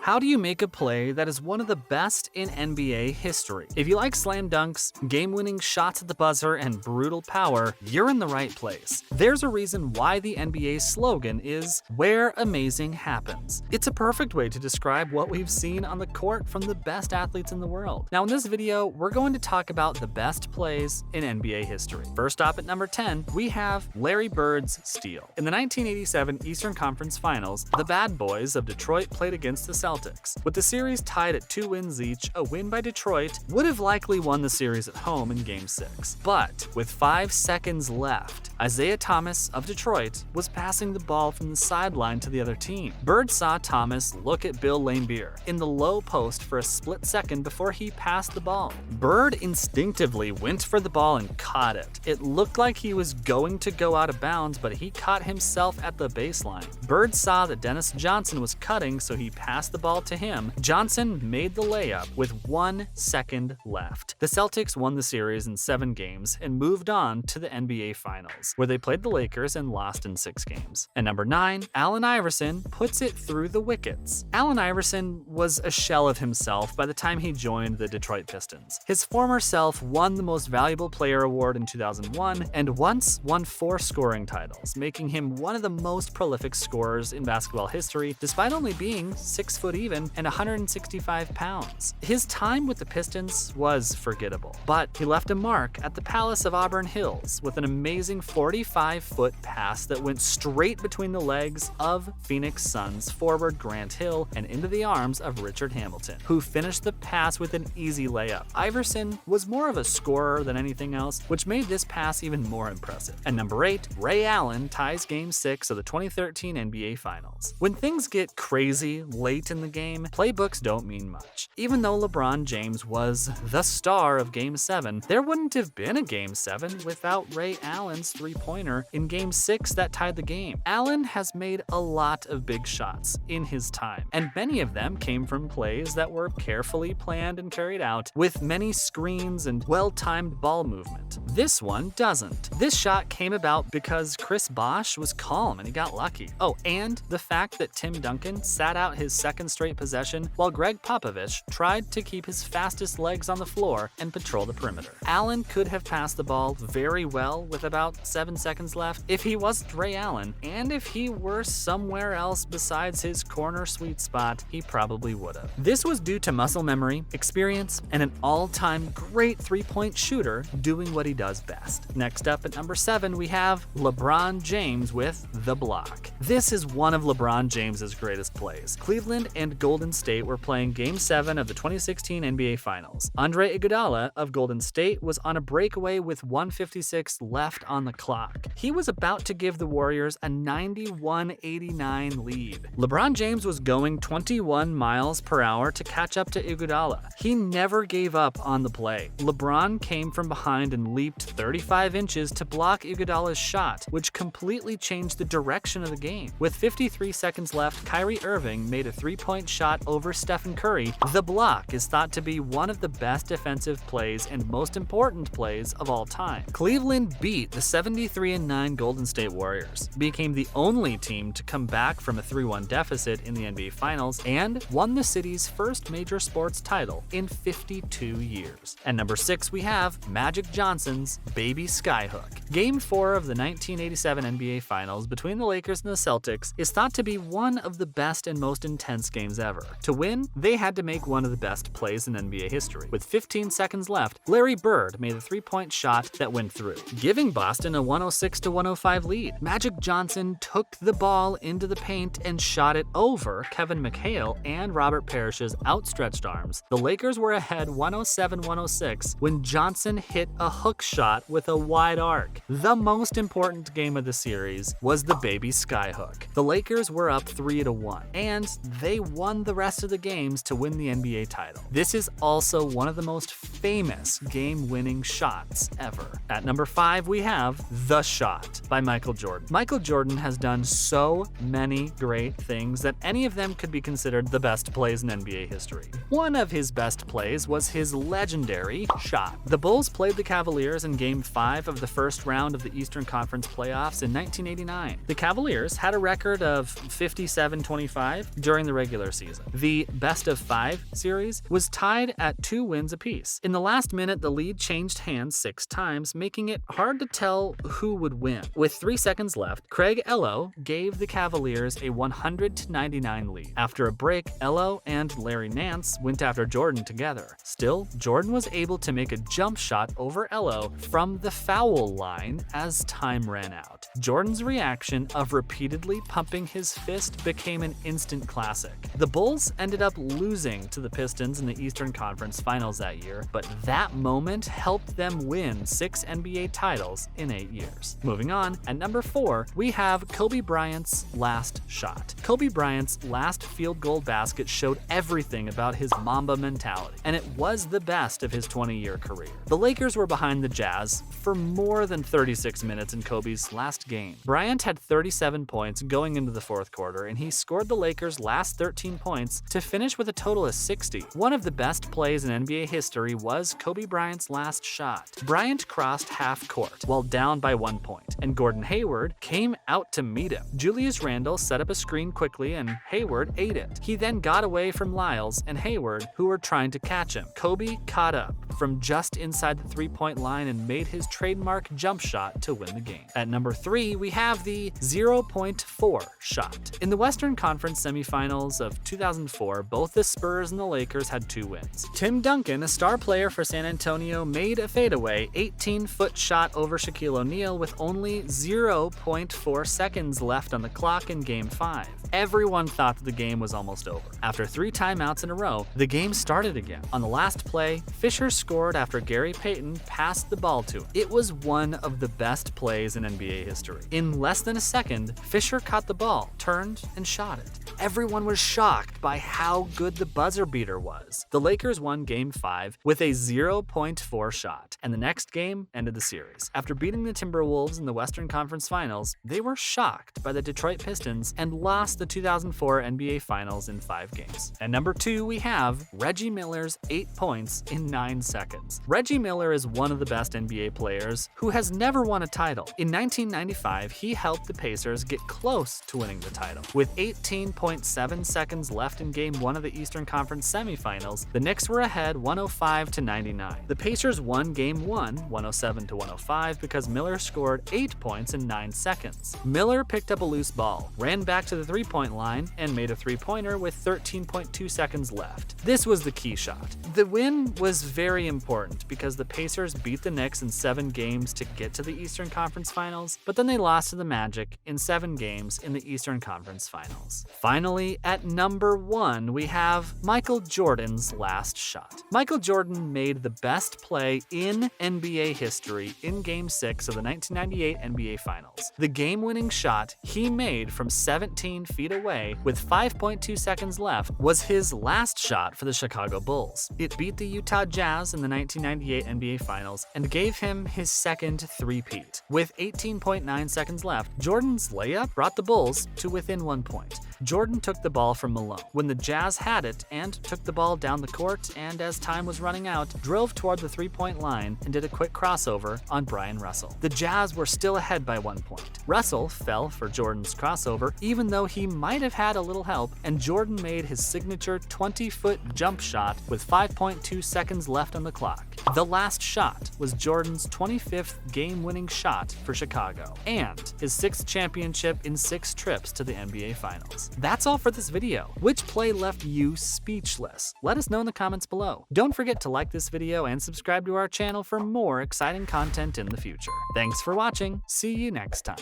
How do you make a play that is one of the best in NBA history? If you like slam dunks, game-winning shots at the buzzer, and brutal power, you're in the right place. There's a reason why the NBA's slogan is "Where Amazing Happens." It's a perfect way to describe what we've seen on the court from the best athletes in the world. Now in this video, we're going to talk about the best plays in NBA history. First up at number 10, we have Larry Bird's steal. In the 1987 Eastern Conference Finals, the Bad Boys of Detroit played against the Celtics. With the series tied at 2 wins each, a win by Detroit would have likely won the series at home in Game 6. But with 5 seconds left, Isaiah Thomas of Detroit was passing the ball from the sideline to the other team. Bird saw Thomas look at Bill Laimbeer in the low post for a split second before he passed the ball. Bird instinctively went for the ball and caught it. It looked like he was going to go out of bounds, but he caught himself at the baseline. Bird saw that Dennis Johnson was cutting, so he passed the ball to him. Johnson made the layup with 1 second left. The Celtics won the series in 7 games and moved on to the NBA Finals, where they played the Lakers and lost in 6 games. At number 9, Allen Iverson puts it through the wickets. Allen Iverson was a shell of himself by the time he joined the Detroit Pistons. His former self won the Most Valuable Player award in 2001 and once won 4 scoring titles, making him one of the most prolific scorers in basketball history, despite only being 6 foot even and 165 pounds. His time with the Pistons was forgettable, but he left a mark at the Palace of Auburn Hills with an amazing 45-foot pass that went straight between the legs of Phoenix Suns forward Grant Hill and into the arms of Richard Hamilton, who finished the pass with an easy layup. Iverson was more of a scorer than anything else, which made this pass even more impressive. At number 8, Ray Allen ties Game 6 of the 2013 NBA Finals. When things get crazy late in the game, playbooks don't mean much. Even though LeBron James was the star of Game 7, there wouldn't have been a Game 7 without Ray Allen's three-pointer in Game 6 that tied the game. Allen has made a lot of big shots in his time, and many of them came from plays that were carefully planned and carried out with many screens and well-timed ball movement. This one doesn't. This shot came about because Chris Bosh was calm and he got lucky. Oh, and the fact that Tim Duncan sat out his second straight possession while Greg Popovich tried to keep his fastest legs on the floor and patrol the perimeter. Allen could have passed the ball very well with about 7 seconds left if he wasn't Ray Allen, and if he were somewhere else besides his corner sweet spot, he probably would have. This was due to muscle memory, experience, and an all-time great three-point shooter doing what he does best. Next up at number 7, we have LeBron James with the block. This is one of LeBron James's greatest plays. Cleveland and Golden State were playing Game 7 of the 2016 NBA Finals. Andre Iguodala of Golden State was on a breakaway with 1:56 left on the clock. He was about to give the Warriors a 91-89 lead. LeBron James was going 21 miles per hour to catch up to Iguodala. He never gave up on the play. LeBron came from behind and leaped 35 inches to block Iguodala's shot, which completely changed the direction of the game. With 53 seconds left, Kyrie Irving made a 3-point shot over Stephen Curry. The block is thought to be one of the best defensive plays and most important plays of all time. Cleveland beat the 73-9 Golden State Warriors, became the only team to come back from a 3-1 deficit in the NBA Finals, and won the city's first major sports title in 52 years. At number 6, we have Magic Johnson's Baby Skyhook. Game 4 of the 1987 NBA Finals between the Lakers and the Celtics is thought to be one of the best and most intense games ever. To win, they had to make one of the best plays in NBA history. With 15 seconds left, Larry Bird made a 3-point shot that went through, giving Boston a 106-105 lead. Magic Johnson took the ball into the paint and shot it over Kevin McHale and Robert Parrish's outstretched arms. The Lakers were ahead 107-106 when Johnson hit a hook shot with a wide arc. The most important game of the series was the Baby Skyhook. The Lakers were up 3-1, and they won the rest of the games to win the NBA title. This is also one of the most famous game-winning shots ever. At number 5, we have The Shot by Michael Jordan. Michael Jordan has done so many great things that any of them could be considered the best plays in NBA history. One of his best plays was his legendary shot. The Bulls played the Cavaliers Cavaliers in Game 5 of the first round of the Eastern Conference playoffs in 1989. The Cavaliers had a record of 57-25 during the regular season. The best-of-5 series was tied at 2 wins apiece. In the last minute, the lead changed hands 6 times, making it hard to tell who would win. With 3 seconds left, Craig Ello gave the Cavaliers a 100-99 lead. After a break, Ello and Larry Nance went after Jordan together. Still, Jordan was able to make a jump shot over Ello from the foul line as time ran out. Jordan's reaction of repeatedly pumping his fist became an instant classic. The Bulls ended up losing to the Pistons in the Eastern Conference Finals that year, but that moment helped them win 6 NBA titles in 8 years. Moving on, at number 4, we have Kobe Bryant's last shot. Kobe Bryant's last field goal basket showed everything about his Mamba mentality, and it was the best of his 20-year career. The Lakers were behind the Jazz for more than 36 minutes in Kobe's last game. Bryant had 37 points going into the fourth quarter, and he scored the Lakers' last 13 points to finish with a total of 60. One of the best plays in NBA history was Kobe Bryant's last shot. Bryant crossed half court while down by 1 point, and Gordon Hayward came out to meet him. Julius Randle set up a screen quickly, and Hayward ate it. He then got away from Lyles and Hayward, who were trying to catch him. Kobe caught up from just inside the three-point line and made his trademark jump shot to win the game. At number 3, we have the 0.4 shot. In the Western Conference semifinals of 2004, both the Spurs and the Lakers had 2 wins. Tim Duncan, a star player for San Antonio, made a fadeaway 18-foot shot over Shaquille O'Neal with only 0.4 seconds left on the clock in Game 5. Everyone thought that the game was almost over. After 3 timeouts in a row, the game started again. On the last play, Fisher scored after Gary Payton passed the ball to him. It was one of the best plays in NBA history. In less than a second, Fisher caught the ball, turned, and shot it. Everyone was shocked by how good the buzzer beater was. The Lakers won Game 5 with a 0.4 shot, and the next game ended the series. After beating the Timberwolves in the Western Conference Finals, they were shocked by the Detroit Pistons and lost the 2004 NBA Finals in 5 games. At number 2, we have Reggie Miller's 8 points in 9 seconds. Reggie Miller is one of the best NBA players who has never won a title. In 1995, he helped the Pacers get close to winning the title. With 18.7 seconds left in Game 1 of the Eastern Conference semifinals, the Knicks were ahead 105-99. The Pacers won Game 1 107-105 because Miller scored 8 points in 9 seconds. Miller picked up a loose ball, ran back to the three-point line, and made a three-pointer with 13.2 seconds left. This was the key shot. The win was very important because the Pacers beat the Knicks in 7 games to get to the Eastern Conference Finals, but then they lost to the Magic in 7 games in the Eastern Conference Finals. Finally, at number 1, we have Michael Jordan's last shot. Michael Jordan made the best play in NBA history in Game 6 of the 1998 NBA Finals. The game-winning shot he made from 17 feet away with 5.2 seconds left was his last shot for the Chicago Bulls. It beat the Utah Jazz in the 1998 NBA Finals and gave him his second three-peat. With 18.9 seconds left, Jordan's layup brought the Bulls to within 1 point. Jordan took the ball from Malone when the Jazz had it and took the ball down the court, and as time was running out, drove toward the three-point line and did a quick crossover on Brian Russell. The Jazz were still ahead by 1 point. Russell fell for Jordan's crossover even though he might have had a little help, and Jordan made his signature 20-foot jump shot with 5.2 seconds left on the clock. The last shot was Jordan's 25th game-winning shot for Chicago and his 6th championship in 6 trips to the NBA Finals. That's all for this video. Which play left you speechless? Let us know in the comments below. Don't forget to like this video and subscribe to our channel for more exciting content in the future. Thanks for watching. See you next time.